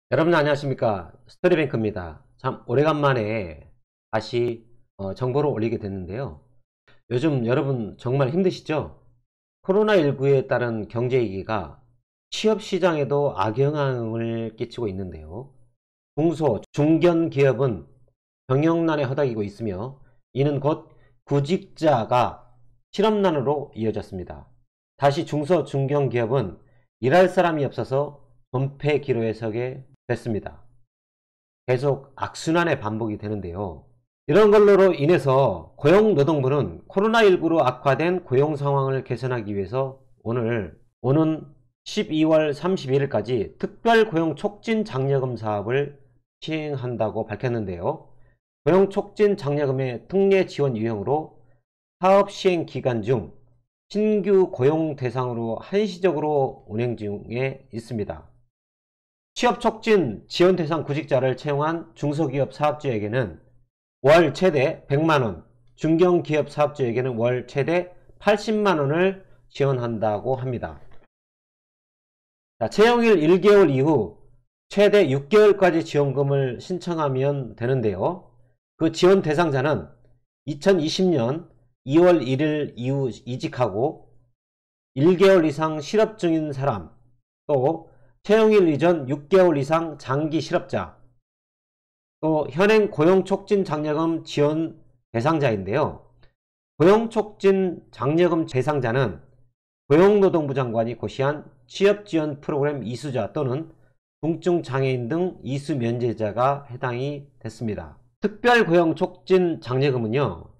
여러분 안녕하십니까, 스토리뱅크입니다. 참 오래간만에 다시 정보를 올리게 됐는데요. 요즘 여러분 정말 힘드시죠? 코로나19에 따른 경제위기가 취업시장에도 악영향을 끼치고 있는데요. 중소, 중견기업은 경영난에 허덕이고 있으며, 이는 곧 구직자가 실업난으로 이어졌습니다. 다시 중소, 중견기업은 일할 사람이 없어서 존폐 기로에 서게 됐습니다. 계속 악순환의 반복이 되는데요. 이런 걸로 인해서 고용노동부는 코로나19로 악화된 고용 상황을 개선하기 위해서 오는 12월 31일까지 특별고용촉진장려금 사업을 시행한다고 밝혔는데요. 고용촉진장려금의 특례 지원 유형으로 사업 시행 기간 중 신규 고용 대상으로 한시적으로 운행 중에 있습니다. 취업 촉진 지원 대상 구직자를 채용한 중소기업 사업주에게는 월 최대 100만원, 중견기업 사업주에게는 월 최대 80만원을 지원한다고 합니다. 채용일 1개월 이후 최대 6개월까지 지원금을 신청하면 되는데요. 그 지원 대상자는 2020년 2월 1일 이후 이직하고 1개월 이상 실업 중인 사람, 또 채용일 이전 6개월 이상 장기 실업자, 또 현행 고용촉진장려금 지원 대상자인데요. 고용촉진장려금 대상자는 고용노동부 장관이 고시한 취업지원 프로그램 이수자 또는 중증장애인 등 이수 면제자가 해당이 됐습니다. 특별고용촉진장려금은요,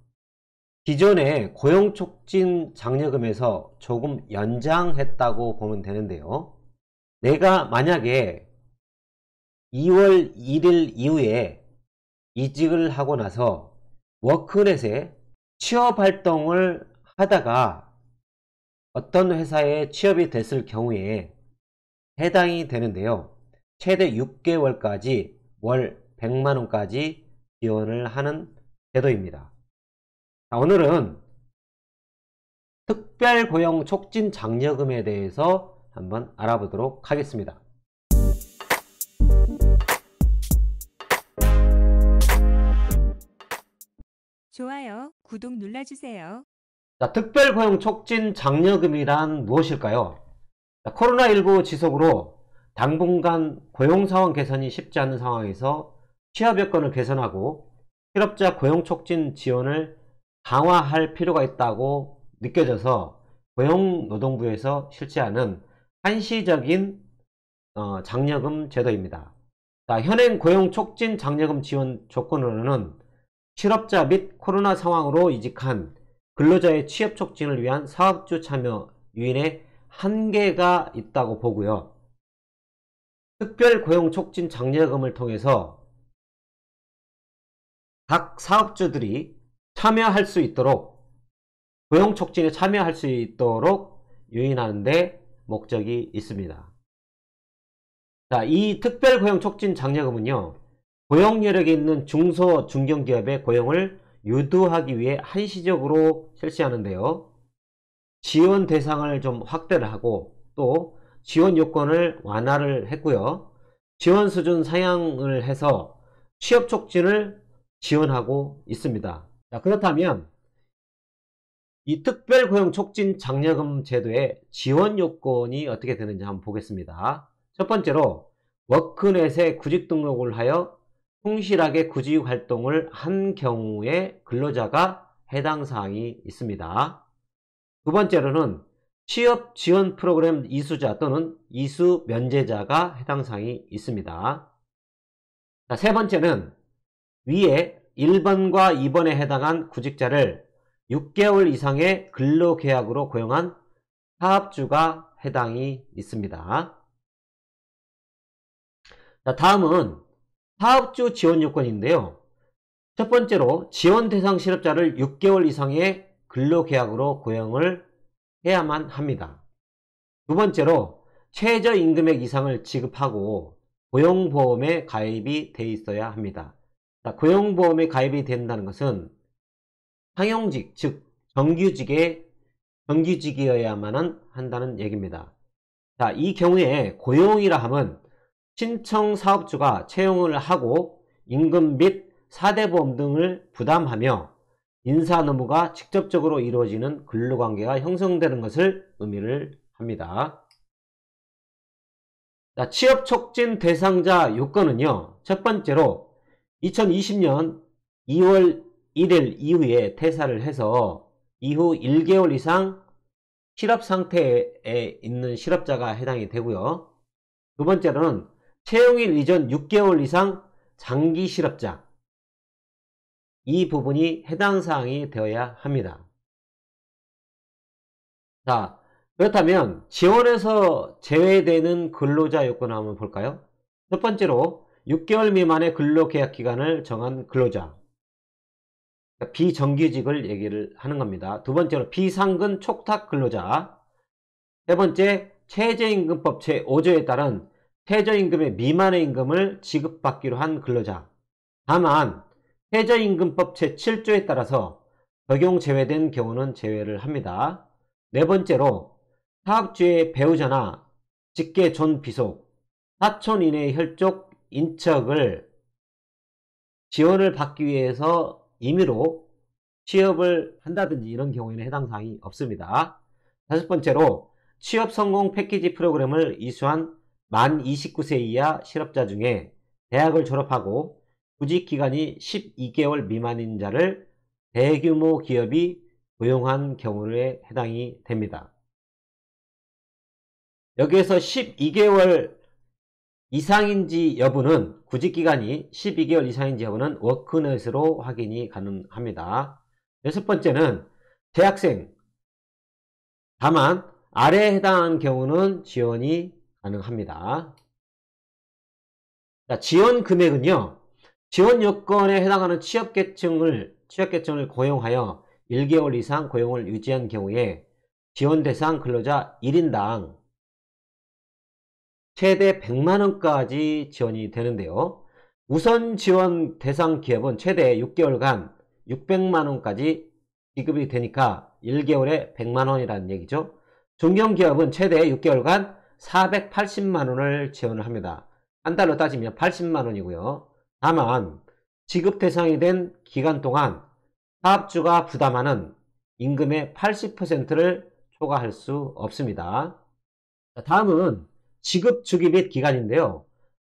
기존의 고용촉진장려금에서 조금 연장했다고 보면 되는데요. 내가 만약에 2월 1일 이후에 이직을 하고 나서 워크넷에 취업활동을 하다가 어떤 회사에 취업이 됐을 경우에 해당이 되는데요. 최대 6개월까지 월 100만원까지 지원을 하는 제도입니다. 오늘은 특별고용촉진장려금에 대해서 한번 알아보도록 하겠습니다. 좋아요, 구독 눌러주세요. 특별고용촉진장려금이란 무엇일까요? 코로나19 지속으로 당분간 고용상황 개선이 쉽지 않은 상황에서 취업 여건을 개선하고 실업자 고용촉진 지원을 강화할 필요가 있다고 느껴져서 고용노동부에서 실시하는 한시적인 장려금 제도입니다. 현행 고용촉진장려금 지원 조건으로는 실업자 및 코로나 상황으로 이직한 근로자의 취업 촉진을 위한 사업주 참여 유인에 한계가 있다고 보고요. 특별고용촉진장려금을 통해서 각 사업주들이 참여할 수 있도록, 고용촉진에 참여할 수 있도록 유인하는 데 목적이 있습니다. 이 특별고용촉진장려금은요, 고용여력이 있는 중소, 중견기업의 고용을 유도하기 위해 한시적으로 실시하는데요. 지원 대상을 좀 확대를 하고 또 지원 요건을 완화를 했고요. 지원 수준 상향을 해서 취업 촉진을 지원하고 있습니다. 그렇다면 이 특별고용촉진장려금 제도의 지원 요건이 어떻게 되는지 한번 보겠습니다. 첫 번째로 워크넷에 구직 등록을 하여 충실하게 구직 활동을 한 경우에 근로자가 해당 사항이 있습니다. 두 번째로는 취업 지원 프로그램 이수자 또는 이수 면제자가 해당 사항이 있습니다. 세 번째는 위에 1번과 2번에 해당한 구직자를 6개월 이상의 근로계약으로 고용한 사업주가 해당이 있습니다. 다음은 사업주 지원 요건인데요. 첫 번째로 지원 대상 실업자를 6개월 이상의 근로계약으로 고용을 해야만 합니다. 두 번째로 최저임금액 이상을 지급하고 고용보험에 가입이 돼 있어야 합니다. 고용보험에 가입이 된다는 것은 상용직, 즉 정규직이어야만 한다는 얘기입니다. 이 경우에 고용이라 하면 신청 사업주가 채용을 하고 임금 및 4대 보험 등을 부담하며 인사 업무가 직접적으로 이루어지는 근로관계가 형성되는 것을 의미를 합니다. 자, 취업 촉진 대상자 요건은요. 첫 번째로 2020년 2월 1일 이후에 퇴사를 해서 이후 1개월 이상 실업 상태에 있는 실업자가 해당이 되고요. 두 번째로는 채용일 이전 6개월 이상 장기 실업자, 이 부분이 해당 사항이 되어야 합니다. 자, 그렇다면 지원에서 제외되는 근로자 요건을 한번 볼까요? 첫 번째로 6개월 미만의 근로계약 기간을 정한 근로자, 그러니까 비정규직을 얘기를 하는 겁니다. 두 번째로 비상근 촉탁 근로자, 세 번째 최저임금법 제5조에 따른 최저임금의 미만의 임금을 지급받기로 한 근로자, 다만 최저임금법 제7조에 따라서 적용 제외된 경우는 제외를 합니다. 네 번째로 사업주의 배우자나 직계 존 비속, 사촌 이내의 혈족 인척을 지원을 받기 위해서 임의로 취업을 한다든지 이런 경우에는 해당 사항이 없습니다. 다섯 번째로 취업 성공 패키지 프로그램을 이수한 만 29세 이하 실업자 중에 대학을 졸업하고 구직 기간이 12개월 미만인 자를 대규모 기업이 고용한 경우에 해당이 됩니다. 여기에서 12개월 이상인지 여부는, 구직기간이 12개월 이상인지 여부는 워크넷으로 확인이 가능합니다. 여섯 번째는 대학생, 다만 아래에 해당하는 경우는 지원이 가능합니다. 자, 지원 금액은요, 지원 요건에 해당하는 취업계층을 고용하여 1개월 이상 고용을 유지한 경우에 지원 대상 근로자 1인당 최대 100만원까지 지원이 되는데요. 우선 지원 대상 기업은 최대 6개월간 600만원까지 지급이 되니까 1개월에 100만원이라는 얘기죠. 중견기업은 최대 6개월간 480만원을 지원을 합니다. 한 달로 따지면 80만원이고요. 다만 지급 대상이 된 기간 동안 사업주가 부담하는 임금의 80%를 초과할 수 없습니다. 다음은 지급 주기 및 기간인데요.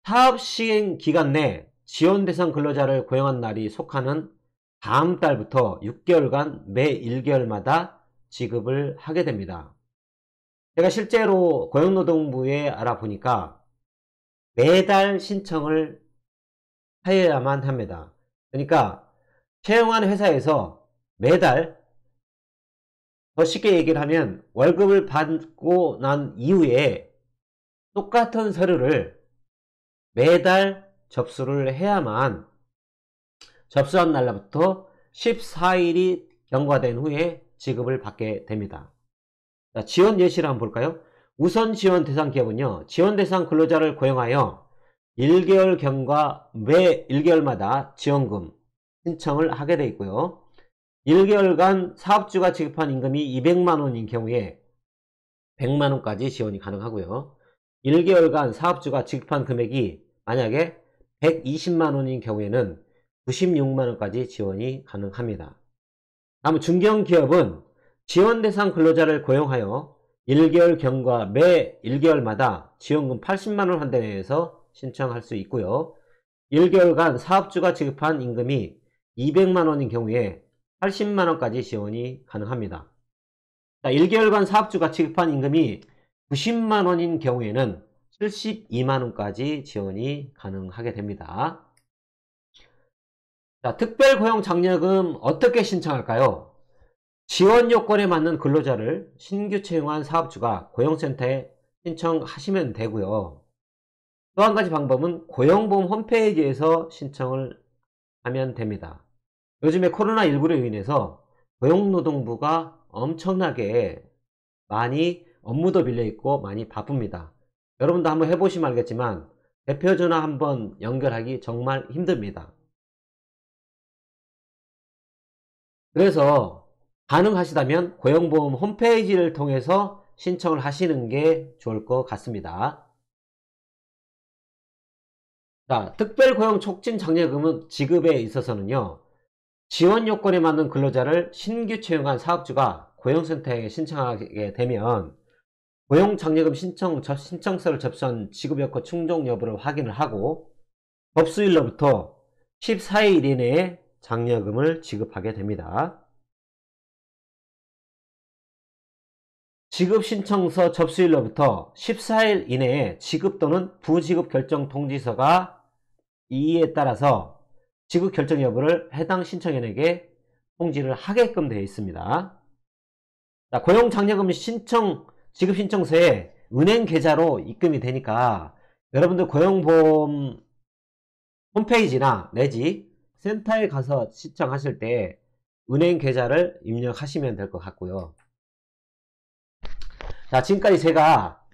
사업 시행 기간 내 지원 대상 근로자를 고용한 날이 속하는 다음 달부터 6개월간 매 1개월마다 지급을 하게 됩니다. 제가 실제로 고용노동부에 알아보니까 매달 신청을 하여야만 합니다. 그러니까 채용한 회사에서 매달, 더 쉽게 얘기를 하면 월급을 받고 난 이후에 똑같은 서류를 매달 접수를 해야만 접수한 날부터 14일이 경과된 후에 지급을 받게 됩니다. 자, 지원 예시를 한번 볼까요? 우선 지원 대상 기업은요, 지원 대상 근로자를 고용하여 1개월 경과 매 1개월마다 지원금 신청을 하게 되어 있고요. 1개월간 사업주가 지급한 임금이 200만원인 경우에 100만원까지 지원이 가능하고요. 1개월간 사업주가 지급한 금액이 만약에 120만원인 경우에는 96만원까지 지원이 가능합니다. 다음 중견기업은 지원 대상 근로자를 고용하여 1개월 경과 매 1개월마다 지원금 80만원 한대에서 신청할 수 있고요. 1개월간 사업주가 지급한 임금이 200만원인 경우에 80만원까지 지원이 가능합니다. 1개월간 사업주가 지급한 임금이 90만원인 경우에는 72만원까지 지원이 가능하게 됩니다. 자, 특별고용장려금 어떻게 신청할까요? 지원 요건에 맞는 근로자를 신규 채용한 사업주가 고용센터에 신청하시면 되고요. 또 한 가지 방법은 고용보험 홈페이지에서 신청을 하면 됩니다. 요즘에 코로나19로 인해서 고용노동부가 엄청나게 많이 업무도 밀려있고 많이 바쁩니다. 여러분도 한번 해보시면 알겠지만 대표전화 한번 연결하기 정말 힘듭니다. 그래서 가능하시다면 고용보험 홈페이지를 통해서 신청을 하시는 게 좋을 것 같습니다. 자, 특별고용 촉진 장려금은 지급에 있어서는요, 지원 요건에 맞는 근로자를 신규 채용한 사업주가 고용센터에 신청하게 되면 고용장려금 신청서를 접수한 지급여건 충족 여부를 확인을 하고 접수일로부터 14일 이내에 장려금을 지급하게 됩니다. 지급신청서 접수일로부터 14일 이내에 지급 또는 부지급 결정 통지서가 이에 따라서 지급 결정 여부를 해당 신청인에게 통지를 하게끔 되어 있습니다. 자, 고용장려금 지급 신청서에 은행 계좌로 입금이 되니까 여러분들 고용보험 홈페이지나 내지 센터에 가서 신청하실 때 은행 계좌를 입력하시면 될 것 같고요. 자, 지금까지 제가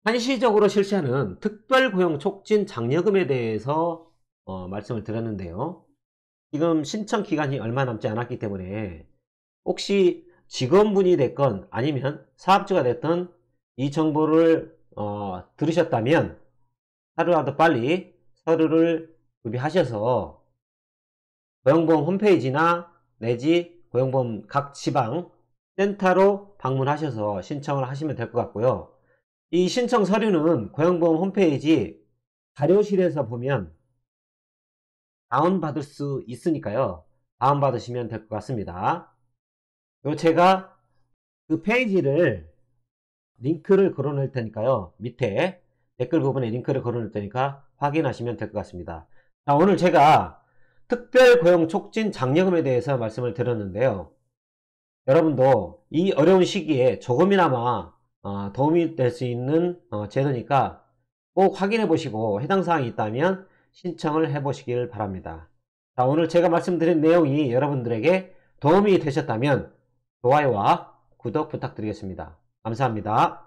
한시적으로 실시하는 특별고용 촉진 장려금에 대해서 말씀을 드렸는데요. 지금 신청 기간이 얼마 남지 않았기 때문에 혹시 직원분이 됐건 아니면 사업주가 됐던 이 정보를 들으셨다면 하루라도 빨리 서류를 구비하셔서 고용보험 홈페이지나 내지 고용보험 각 지방 센터로 방문하셔서 신청을 하시면 될 것 같고요. 이 신청 서류는 고용보험 홈페이지 자료실에서 보면 다운받을 수 있으니까요. 다운받으시면 될 것 같습니다. 제가 그 페이지를 링크를 걸어 놓을 테니까요. 밑에 댓글 부분에 링크를 걸어 놓을 테니까 확인하시면 될 것 같습니다. 자, 오늘 제가 특별고용 촉진 장려금에 대해서 말씀을 드렸는데요. 여러분도 이 어려운 시기에 조금이나마 도움이 될 수 있는 제도니까 꼭 확인해 보시고 해당 사항이 있다면 신청을 해 보시길 바랍니다. 자, 오늘 제가 말씀드린 내용이 여러분들에게 도움이 되셨다면 좋아요와 구독 부탁드리겠습니다. 감사합니다.